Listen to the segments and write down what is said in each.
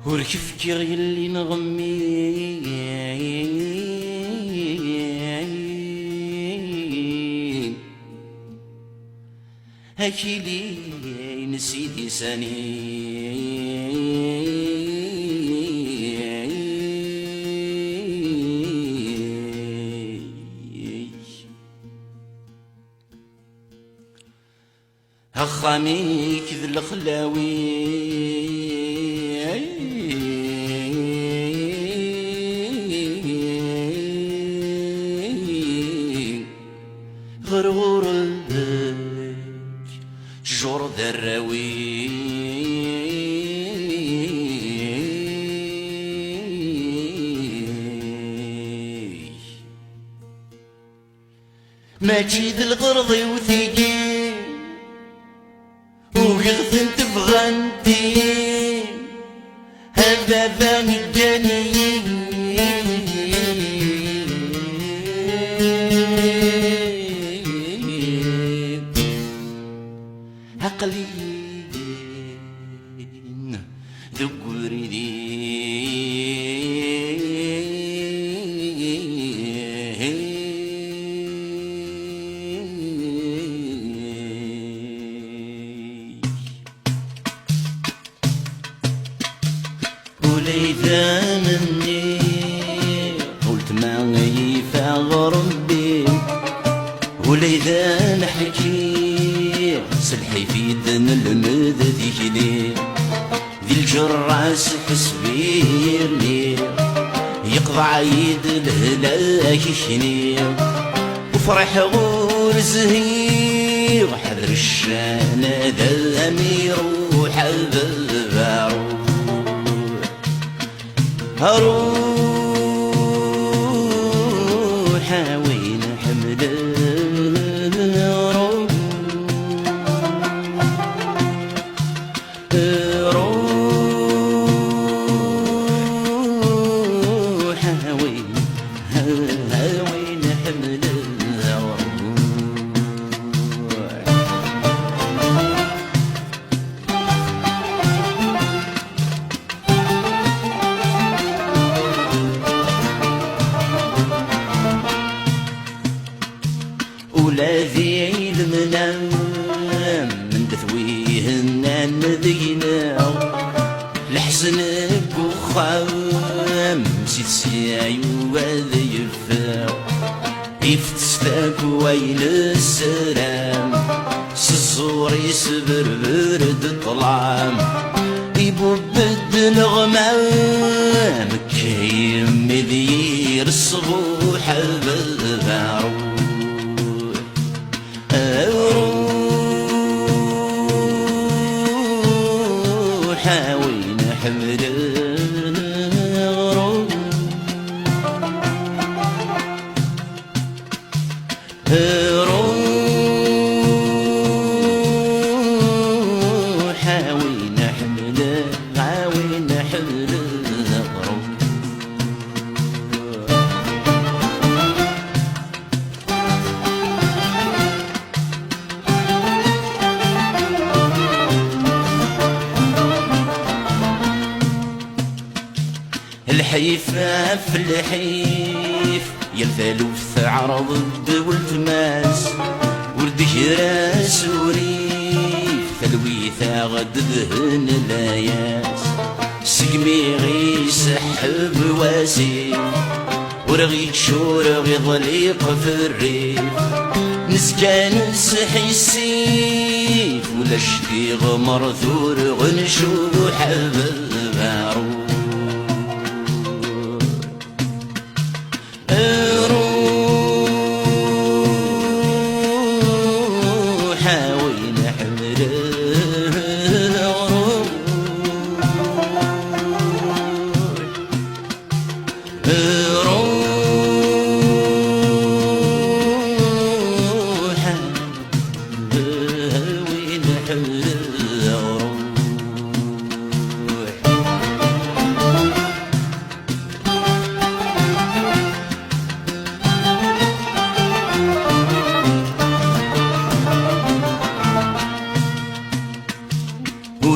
وركفكي يلي نغمي هاكي لي نسيتي ساني هخاميك ذي الخلاوي غرغورك جور دراوي ماشي ذي الغرضي وثيقي ويغثن تبغنتي هذا ذاني الجاني عقلين ذوق وريدي وليدا مني قلت ما يفعل ربي وليدا نحكي سلحي في دن المدد يجلي ذي الجراس حسبيرني يقضى عيد الهلاك يشني وفرح غور زهير حذر الشان ذا الامير وحذر هروح وين حمل ولاذي المنام من دثويهن ندينا لحزنك وخام سيد سياي وهذا يفاو يفتستاك ويل السلام سزور يسبر برد طلام يبوبد نغمام كيم مذير الصبوح بالبارو وين حمل الغروب روح وين حمل وين حمل الغروب الحيفة في الحيف يلثلوث عرض والتماس ورد راس وريف ثلويثة غد ذهن لاياس سقمي غي سحب واسيف ورغي شور غي ضليق في الريف نسكان سحي السيف ولا شتي غمر ثور غنشو حب البارو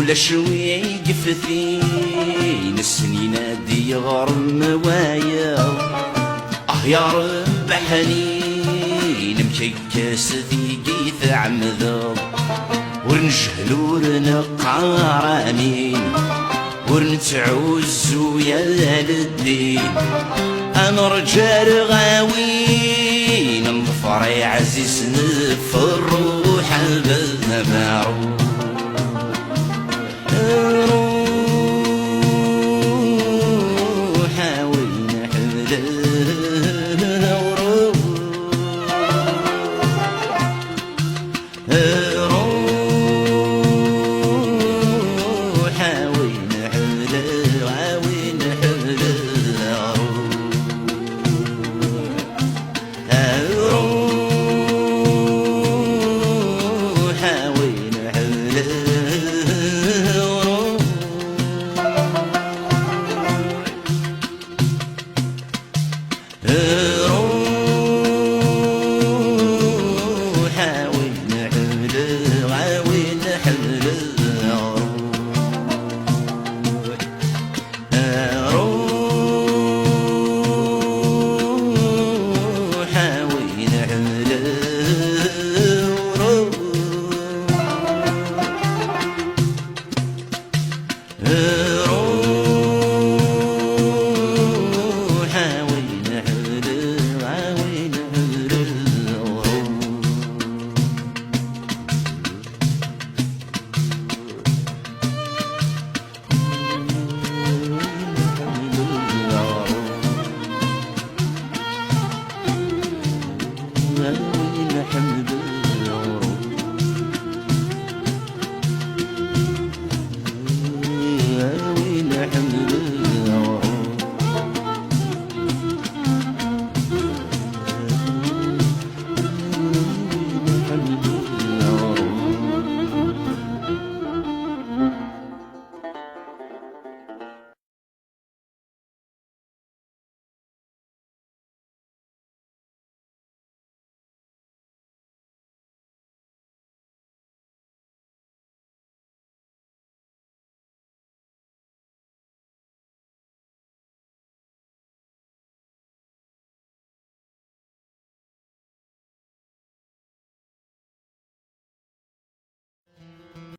ولا شوي قفتين السنين دي غرم وايا يا رب حنين مكيكس ثقيث عمذب ورنجهل ورنقارامين ورنتعوز ويا للدين انا رجال غاوين نظفر يا عزيز نف الروح البذ معروف